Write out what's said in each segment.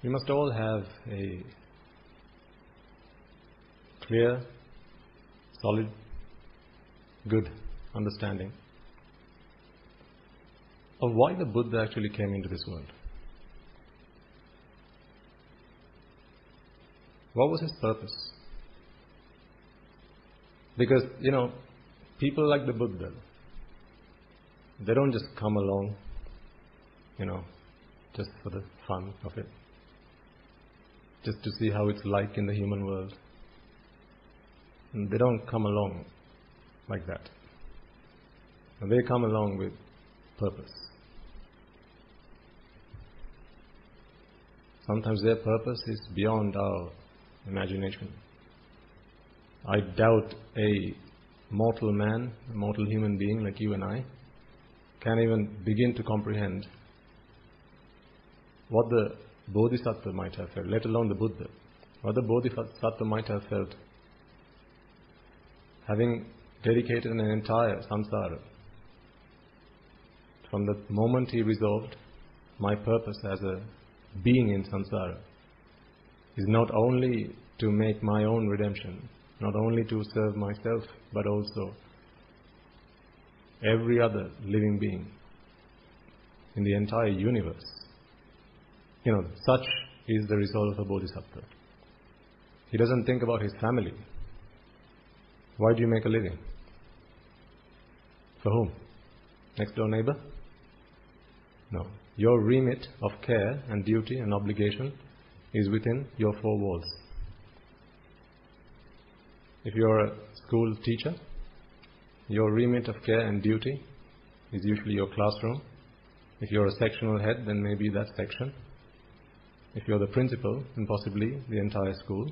We must all have a clear, solid, good understanding of why the Buddha actually came into this world. What was his purpose? Because, people like the Buddha, they don't just come along, just for the fun of it, just to see how it's like in the human world. And they don't come along like that. And they come along with purpose. Sometimes their purpose is beyond our imagination. I doubt a mortal man, a mortal human being like you and I, can even begin to comprehend what the Bodhisattva might have felt, let alone the Buddha. What the Bodhisattva might have felt, having dedicated an entire samsara. From the moment he resolved, my purpose as a being in samsara is not only to make my own redemption, not only to serve myself, but also every other living being in the entire universe. Such is the resolve of a Bodhisattva. He doesn't think about his family. Why do you make a living? For whom? Next door neighbor? No. Your remit of care and duty and obligation is within your four walls. If you're a school teacher, your remit of care and duty is usually your classroom. If you're a sectional head, then maybe that section. If you're the principal, then possibly the entire school.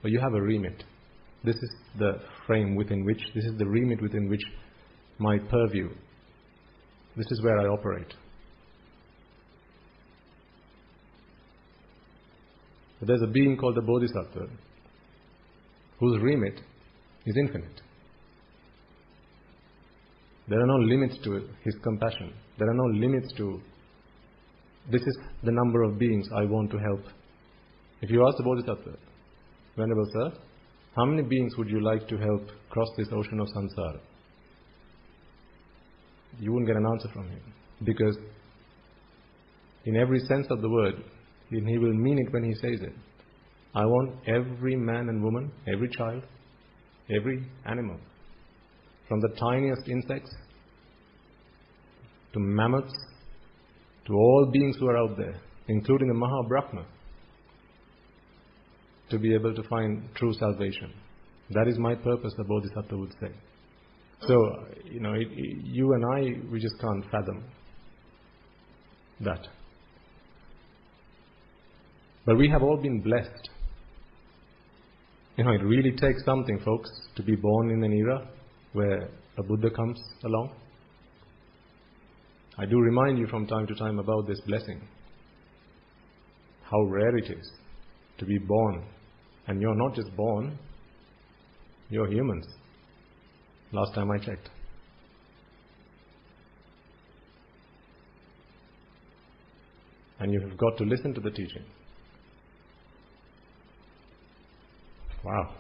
But you have a remit. This is the frame within which, this is the remit within which my purview, this is where I operate. But there's a being called the Bodhisattva, whose remit is infinite. There are no limits to his compassion. There are no limits to, this is the number of beings I want to help. If you ask the Bodhisattva, Venerable Sir, how many beings would you like to help cross this ocean of samsara? You wouldn't get an answer from him. Because in every sense of the word, and he will mean it when he says it, I want every man and woman, every child, every animal, from the tiniest insects to mammoths, to all beings who are out there, including the Maha-Brahma, to be able to find true salvation. That is my purpose, the Bodhisattva would say. So, you and I, we just can't fathom that. But we have all been blessed. It really takes something, folks, to be born in an era where a Buddha comes along. I do remind you from time to time about this blessing. How rare it is to be born. And you're not just born, you're humans. Last time I checked. And you have got to listen to the teaching. Wow.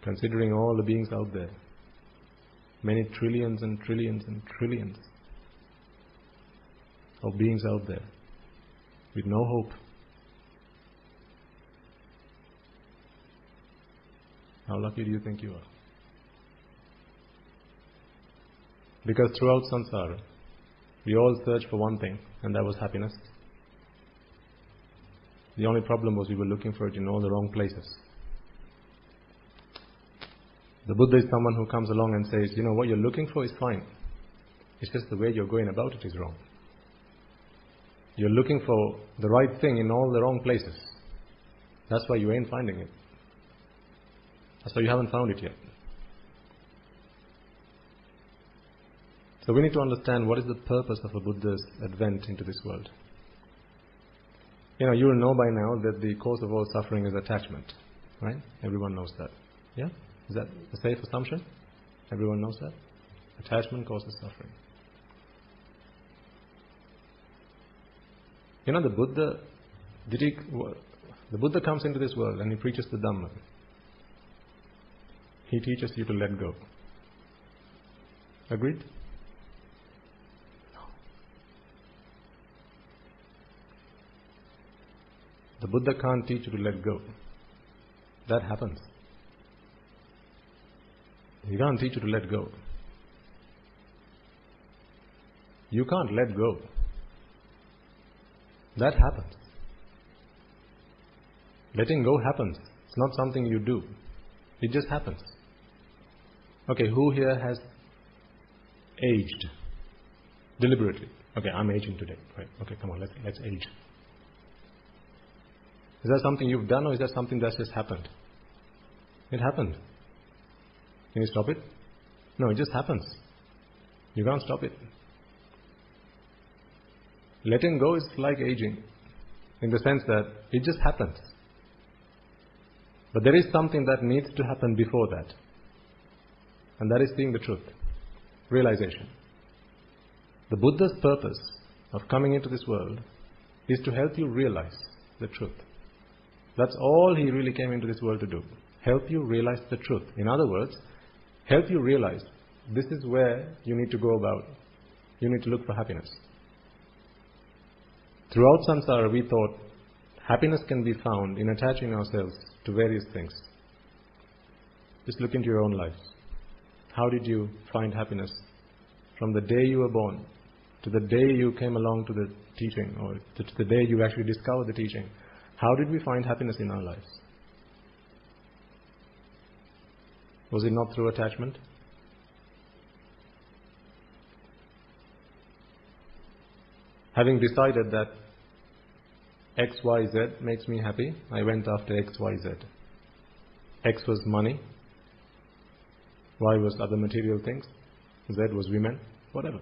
Considering all the beings out there, many trillions and trillions and trillions of beings out there with no hope. How lucky do you think you are? Because throughout samsara, we all searched for one thing, and that was happiness. The only problem was we were looking for it in all the wrong places. The Buddha is someone who comes along and says, what you're looking for is fine. It's just the way you're going about it is wrong. You're looking for the right thing in all the wrong places. That's why you ain't finding it. That's why you haven't found it yet. So we need to understand what is the purpose of a Buddha's advent into this world. You will know by now that the cause of all suffering is attachment. Right? Everyone knows that. Yeah? Is that a safe assumption? Everyone knows that? Attachment causes suffering. You know, the Buddha comes into this world and he preaches the Dhamma. He teaches you to let go. Agreed? No. The Buddha can't teach you to let go. That happens. He can't teach you to let go. You can't let go. That happens. Letting go happens. It's not something you do. It just happens. Okay, who here has aged deliberately? Okay, I'm aging today. Right. Okay, come on, let's age. Is that something you've done, or is that something that's just happened? It happened. Can you stop it? No, it just happens. You can't stop it. Letting go is like aging, in the sense that it just happens. But there is something that needs to happen before that. And that is seeing the truth. Realization. The Buddha's purpose of coming into this world is to help you realize the truth. That's all he really came into this world to do. Help you realize the truth. In other words, help you realize this is where you need to go about. You need to look for happiness. Throughout samsara, we thought happiness can be found in attaching ourselves to various things. Just look into your own lives. How did you find happiness from the day you were born to the day you came along to the teaching, or to the day you actually discovered the teaching? How did we find happiness in our lives? Was it not through attachment? Having decided that X, Y, Z makes me happy, I went after X, Y, Z. X was money. Y was other material things. Z was women. Whatever.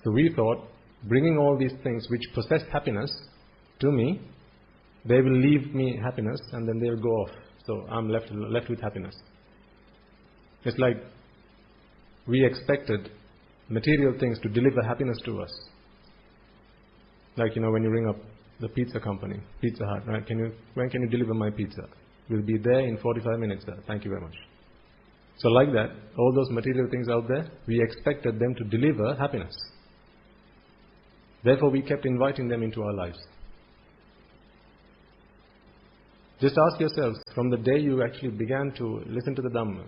So we thought, bringing all these things which possess happiness to me, they will leave me happiness and then they will go off. So I'm left with happiness. It's like we expected material things to deliver happiness to us. Like, when you ring up the pizza company, Pizza Hut, right? When can you deliver my pizza? We'll be there in 45 minutes, sir. Thank you very much. So like that, all those material things out there, we expected them to deliver happiness. Therefore, we kept inviting them into our lives. Just ask yourselves, from the day you actually began to listen to the Dhamma,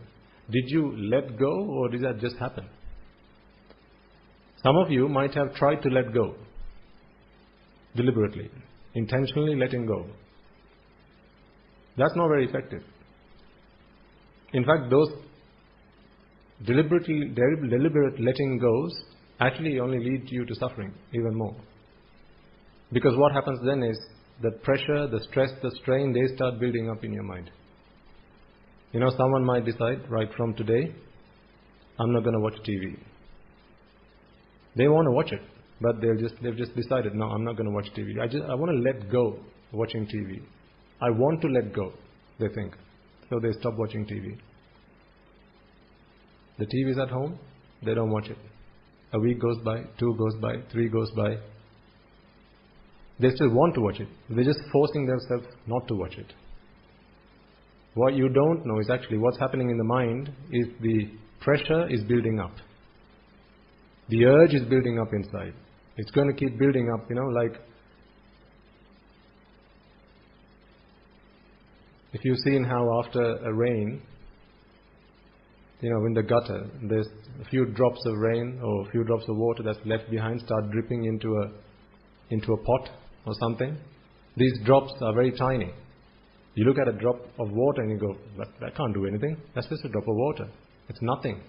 did you let go, or did that just happen? Some of you might have tried to let go deliberately, intentionally letting go. That's not very effective. In fact, those deliberate letting goes actually only lead you to suffering even more. Because what happens then is the pressure, the stress, the strain, they start building up in your mind. Someone might decide, right from today, I'm not going to watch TV. They want to watch it, but they've just decided, no, I'm not going to watch TV. I want to let go watching TV. I want to let go, they think. So they stop watching TV. The TV is at home, they don't watch it. A week goes by, 2 goes by, 3 goes by. They still want to watch it. They're just forcing themselves not to watch it. What you don't know is actually what's happening in the mind is the pressure is building up. The urge is building up inside. It's going to keep building up, like if you've seen how after a rain, in the gutter, there's a few drops of rain or a few drops of water that's left behind start dripping into a pot or something. These drops are very tiny. You look at a drop of water and you go, that can't do anything. That's just a drop of water. It's nothing.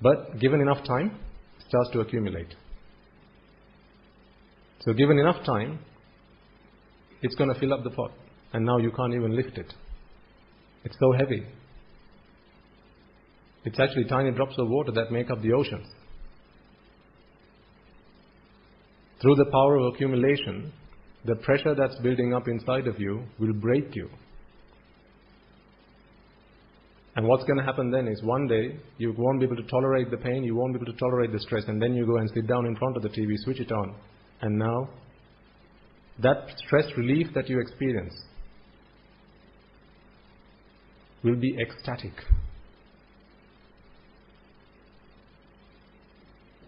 But given enough time, it starts to accumulate. So given enough time, it's going to fill up the pot. And now you can't even lift it. It's so heavy. It's actually tiny drops of water that make up the oceans. Through the power of accumulation, the pressure that's building up inside of you will break you. And what's going to happen then is one day you won't be able to tolerate the pain, you won't be able to tolerate the stress, and then you go and sit down in front of the TV, switch it on, and now that stress relief that you experience will be ecstatic.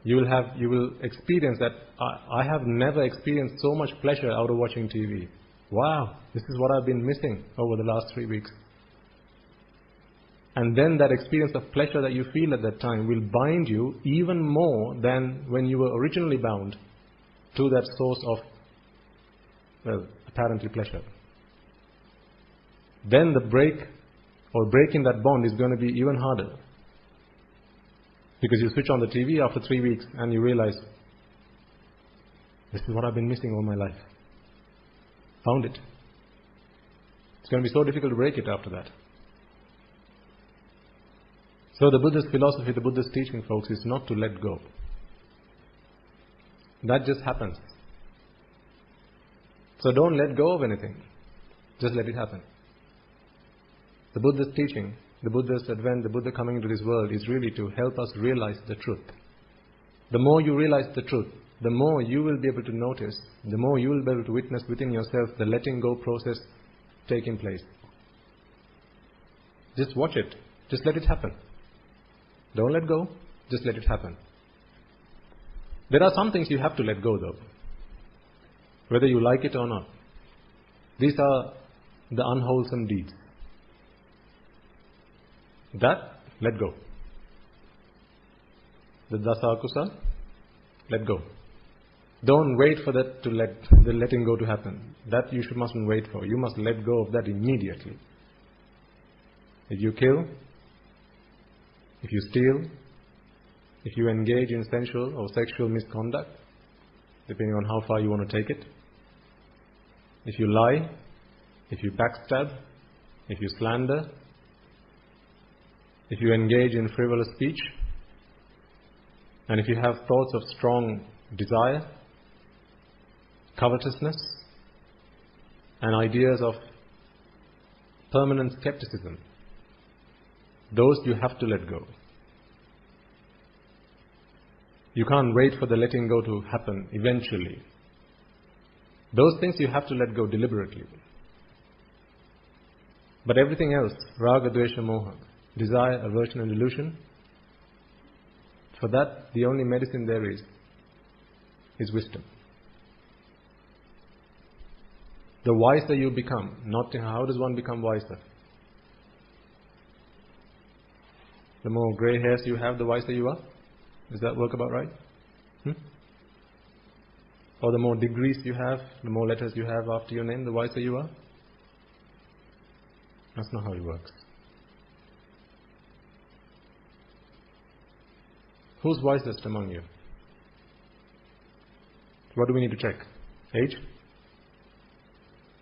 You will experience that I have never experienced so much pleasure out of watching TV. Wow, this is what I've been missing over the last 3 weeks. And then that experience of pleasure that you feel at that time will bind you even more than when you were originally bound to that source of, well, apparently pleasure. Then the breaking that bond is going to be even harder. Because you switch on the TV after 3 weeks and you realize, this is what I've been missing all my life. Found it. It's going to be so difficult to break it after that. So the Buddhist philosophy, the Buddhist teaching, folks, is not to let go. That just happens. So don't let go of anything. Just let it happen. The Buddhist teaching, the Buddha's advent, the Buddha coming into this world is really to help us realize the truth. The more you realize the truth, the more you will be able to notice, the more you will be able to witness within yourself the letting go process taking place. Just watch it. Just let it happen. Don't let go. Just let it happen. There are some things you have to let go though, whether you like it or not. These are the unwholesome deeds. That, let go. The Dasakusala, let go. Don't wait for that to the letting go to happen. That you mustn't wait for. You must let go of that immediately. If you kill, if you steal, if you engage in sensual or sexual misconduct, depending on how far you want to take it, if you lie, if you backstab, if you slander, if you engage in frivolous speech, and if you have thoughts of strong desire, covetousness, and ideas of permanent skepticism, those you have to let go. You can't wait for the letting go to happen eventually. Those things you have to let go deliberately. But everything else, raga, dvesha, moha, desire, aversion and delusion, for that the only medicine there is wisdom. The wiser you become, not how does one become wiser? The more grey hairs you have, the wiser you are? Does that work about right? Or the more degrees you have, the more letters you have after your name, the wiser you are? That's not how it works. Who's wisest among you? What do we need to check? Age?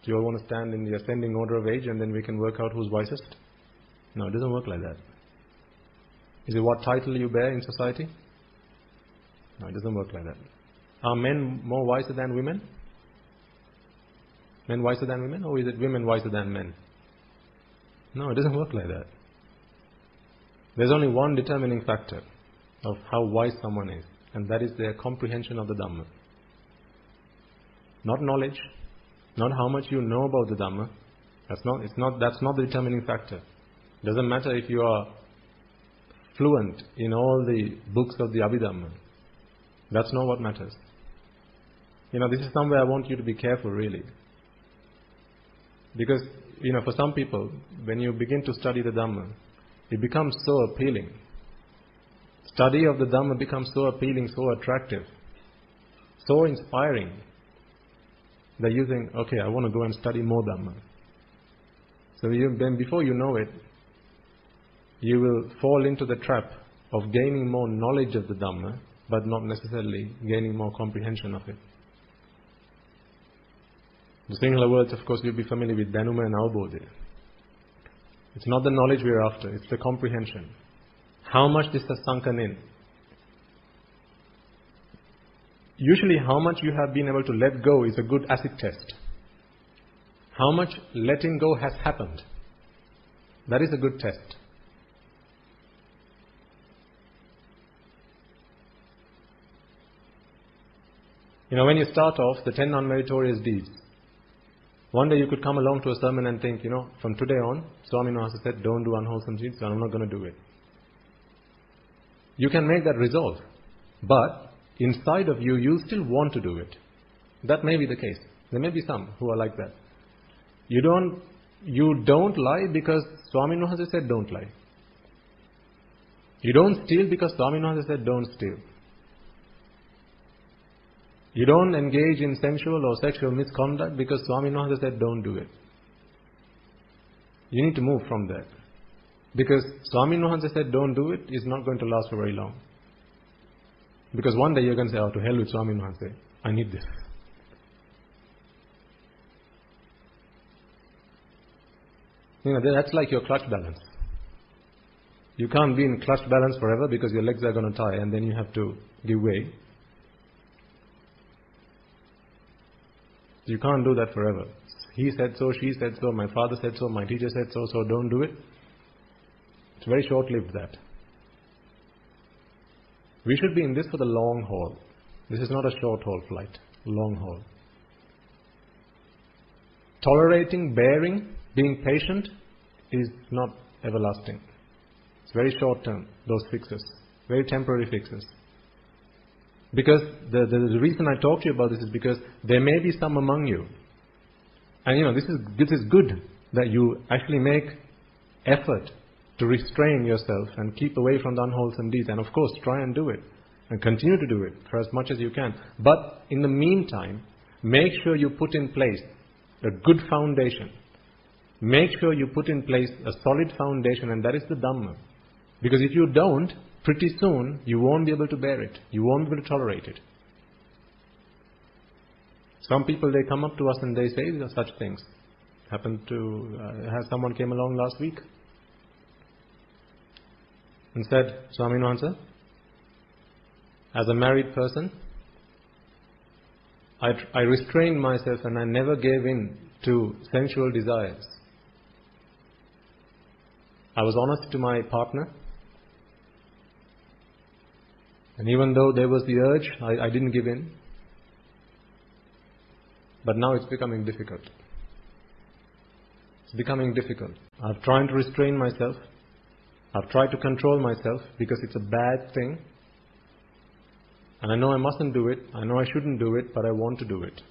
Do you all want to stand in the ascending order of age and then we can work out who's wisest? No, it doesn't work like that. Is it what title you bear in society? No, it doesn't work like that. Are men more wiser than women? Men wiser than women? Or is it women wiser than men? No, it doesn't work like that. There's only one determining factor of how wise someone is, and that is their comprehension of the Dhamma. Not knowledge, not how much you know about the Dhamma. That's not the determining factor. It doesn't matter if you are fluent in all the books of the Abhidhamma. That's not what matters. This is somewhere I want you to be careful really. Because, for some people, when you begin to study the Dhamma, it becomes so appealing. Study of the Dhamma becomes so appealing, so attractive, so inspiring, that you think, okay, I want to go and study more Dhamma. So then before you know it, you will fall into the trap of gaining more knowledge of the Dhamma, but not necessarily gaining more comprehension of it. The Sinhala words, of course, you'll be familiar with Danuma and Avbodha. It's not the knowledge we're after, it's the comprehension. How much this has sunken in? Usually how much you have been able to let go is a good acid test. How much letting go has happened. That is a good test. When you start off the 10 unmeritorious deeds, one day you could come along to a sermon and think, from today on, Swami Nuhasa said, don't do unwholesome deeds, so I'm not going to do it. You can make that resolve. But inside of you, you still want to do it. That may be the case. There may be some who are like that. You don't lie because Swami Nuhasa said don't lie. You don't steal because Swami Nuhasa said don't steal. You don't engage in sensual or sexual misconduct because Swami Nuhasa said don't do it. You need to move from that. Because Swami Nuhasa said don't do it is not going to last for very long. Because one day you're going to say, to hell with Swami Nuhasa. I need this. That's like your clutch balance. You can't be in clutch balance forever because your legs are going to tie and then you have to give way. You can't do that forever. He said so, she said so, my father said so, my teacher said so, so don't do it. It's very short-lived, that. We should be in this for the long haul. This is not a short-haul flight, long haul. Tolerating, bearing, being patient is not everlasting. It's very short-term, those fixes, very temporary fixes. Because the reason I talk to you about this is because there may be some among you. And this is good that you actually make effort to restrain yourself and keep away from the unwholesome deeds. And of course, try and do it. And continue to do it for as much as you can. But in the meantime, make sure you put in place a good foundation. Make sure you put in place a solid foundation, and that is the Dhamma. Because if you don't, pretty soon you won't be able to bear it. You won't be able to tolerate it. Some people, they come up to us and they say such things. Happened to have someone came along last week and said, Swami Nuhasa, as a married person, I restrained myself and I never gave in to sensual desires. I was honest to my partner. And even though there was the urge, I didn't give in. But now it's becoming difficult. It's becoming difficult. I've tried to restrain myself. I've tried to control myself because it's a bad thing. And I know I mustn't do it. I know I shouldn't do it, but I want to do it.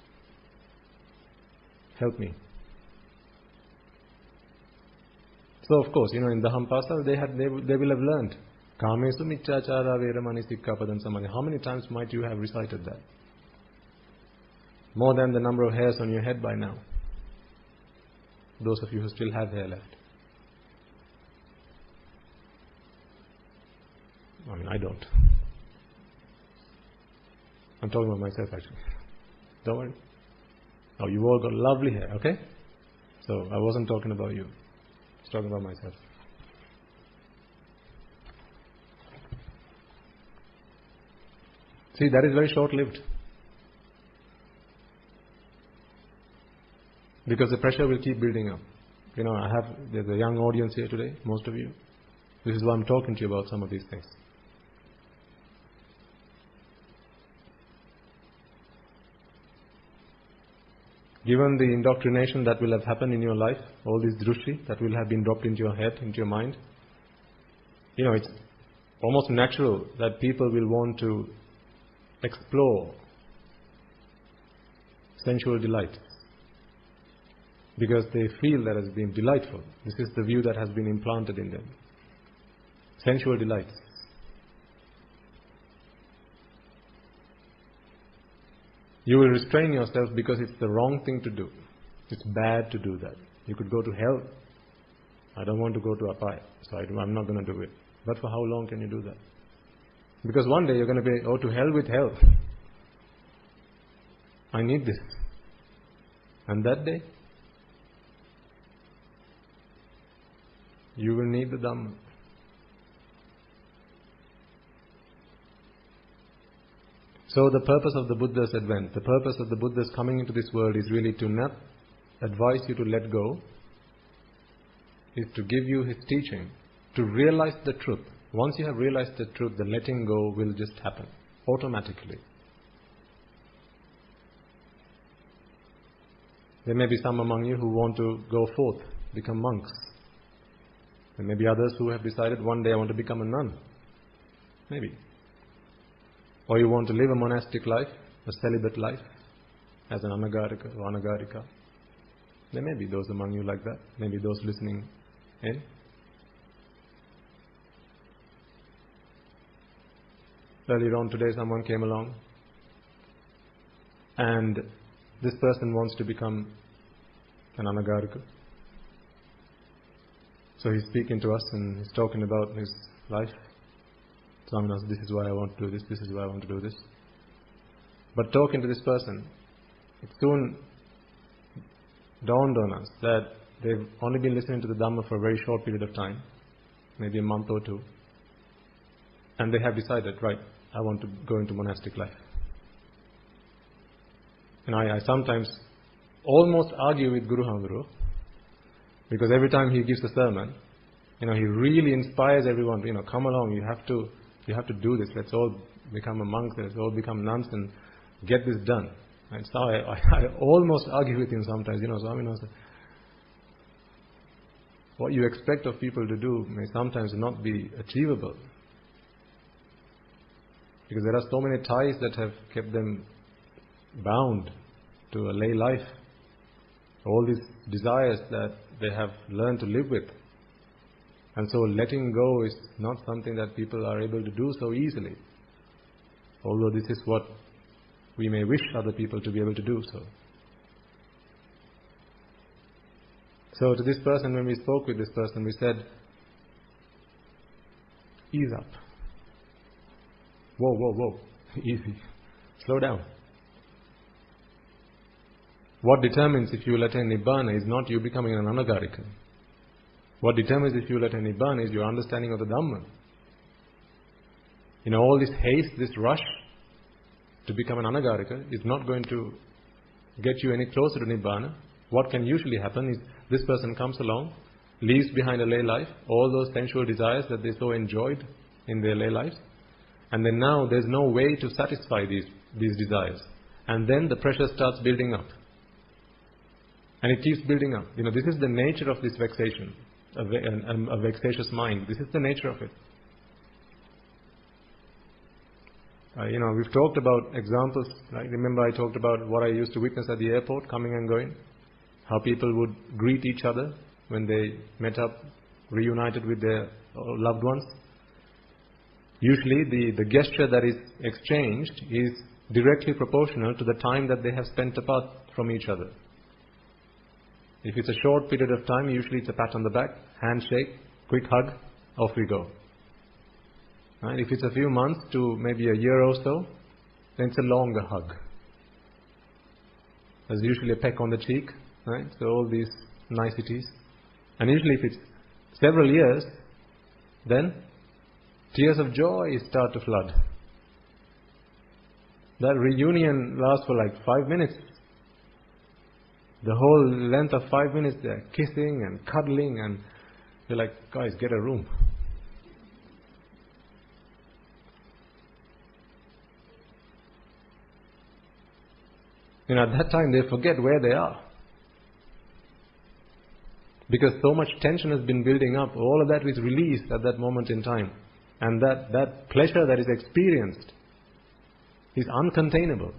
Help me. So of course, in the Hampasal, they will have learned. Kamesu miccachara veramani sikkapadam samadhi. How many times might you have recited that? More than the number of hairs on your head by now. Those of you who still have hair left. I don't. I'm talking about myself actually. Don't worry. Oh, you all got lovely hair, okay? So I wasn't talking about you. I was talking about myself. See, that is very short-lived. Because the pressure will keep building up. There's a young audience here today, most of you. This is why I'm talking to you about some of these things. Given the indoctrination that will have happened in your life, all these drushi that will have been dropped into your head, into your mind, it's almost natural that people will want to explore sensual delight because they feel that it's been delightful. This is the view that has been implanted in them. Sensual delights. You will restrain yourself because it's the wrong thing to do. It's bad to do that. You could go to hell. I don't want to go to Apaya, so I'm not going to do it. But for how long can you do that? Because one day you're going to be, to hell with hell. I need this. And that day, you will need the Dhamma. So the purpose of the Buddha's advent, the purpose of the Buddha's coming into this world is really to not advise you to let go, is to give you his teaching, to realize the truth. Once you have realized the truth, the letting go will just happen automatically. There may be some among you who want to go forth, become monks. There may be others who have decided one day I want to become a nun. Maybe. Or you want to live a monastic life, a celibate life, as an anagarika or anagarika. There may be those among you like that. Maybe those listening in. Earlier on today someone came along and this person wants to become an anagarika. So he's speaking to us and he's talking about his life. Telling us, this is why I want to do this, this is why I want to do this. But talking to this person, it soon dawned on us that they've only been listening to the Dhamma for a very short period of time, maybe a month or two. And they have decided, right, I want to go into monastic life. And I sometimes almost argue with Guru Hamduru, because every time he gives a sermon, he really inspires everyone, come along, you have to do this, let's all become a monk, let's all become nuns and get this done. And so I almost argue with him sometimes, Swami, what you expect of people to do may sometimes not be achievable. Because there are so many ties that have kept them bound to a lay life. All these desires that they have learned to live with. And so letting go is not something that people are able to do so easily. Although this is what we may wish other people to be able to do so. So to this person, when we spoke with this person, we said, ease up. Whoa, easy. Slow down. What determines if you will attain Nibbana is not you becoming an anagarika. What determines if you will attain Nibbana is your understanding of the Dhamma. All this haste, this rush to become an anagarika is not going to get you any closer to Nibbana. What can usually happen is this person comes along, leaves behind a lay life, all those sensual desires that they so enjoyed in their lay lives, and then now there's no way to satisfy these desires. And then the pressure starts building up. And it keeps building up. This is the nature of this vexation, a vexatious mind. This is the nature of it. We've talked about examples. Right? Remember I talked about what I used to witness at the airport, coming and going. How people would greet each other when they met up, reunited with their loved ones. Usually the gesture that is exchanged is directly proportional to the time that they have spent apart from each other. If it's a short period of time, usually it's a pat on the back, handshake, quick hug, off we go. Right? If it's a few months to maybe a year or so, then it's a longer hug. There's usually a peck on the cheek, right? So all these niceties. And usually if it's several years, then tears of joy start to flood. That reunion lasts for like 5 minutes. The whole length of 5 minutes they're kissing and cuddling, and you're like, guys, get a room. At that time they forget where they are. Because so much tension has been building up, all of that is released at that moment in time. And that pleasure that is experienced is uncontainable.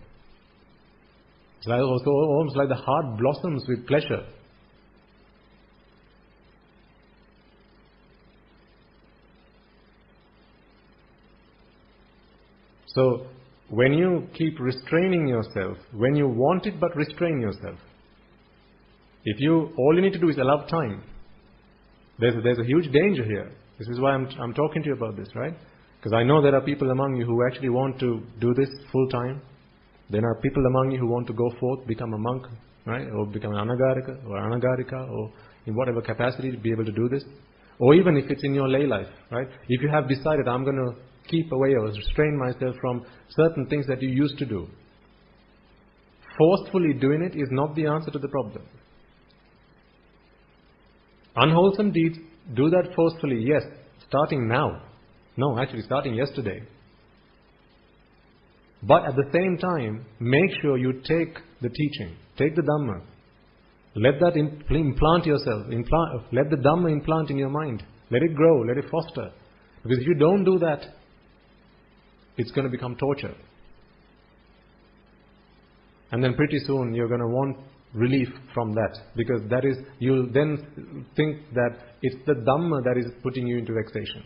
It's like also almost like the heart blossoms with pleasure. So, when you keep restraining yourself, when you want it but restrain yourself, all you need to do is allow time. There's a huge danger here. This is why I'm talking to you about this, right? Because I know there are people among you who actually want to do this full time. There are people among you who want to go forth, become a monk, right? Or become an anagarika or anagarika, or in whatever capacity to be able to do this. Or even if it's in your lay life, right? If you have decided, I'm going to keep away or restrain myself from certain things that you used to do. Forcefully doing it is not the answer to the problem. Unwholesome deeds, do that forcefully, yes, starting now. No, actually starting yesterday. But at the same time, make sure you take the teaching, take the Dhamma. Let that implant yourself, let the Dhamma implant in your mind. Let it grow, let it foster. Because if you don't do that, it's going to become torture. And then pretty soon you're going to want relief from that. Because that is, you'll then think that it's the Dhamma that is putting you into vexation.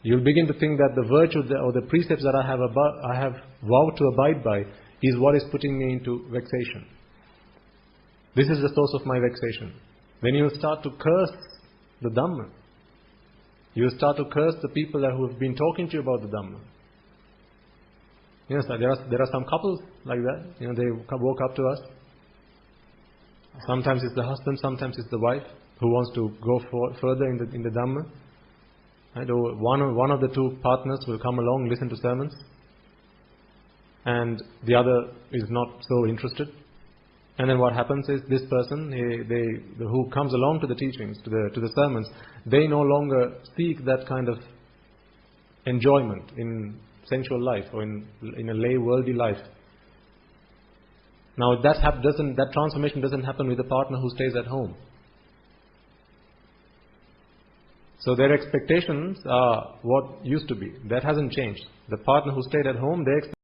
You'll begin to think that the virtue or the precepts that I have vowed to abide by is what is putting me into vexation. This is the source of my vexation. Then you will start to curse the Dhamma. You will start to curse the people who have been talking to you about the Dhamma. Yes, there are some couples like that. They walk up to us. Sometimes it's the husband, sometimes it's the wife who wants to go further in the Dhamma. Right? Or one of the two partners will come along, listen to sermons, and the other is not so interested. And then what happens is this person, who comes along to the teachings, to the sermons, they no longer seek that kind of enjoyment in sensual life or in a lay worldly life. Now that transformation doesn't happen with a partner who stays at home. So their expectations are what used to be. That hasn't changed. The partner who stayed at home, they expect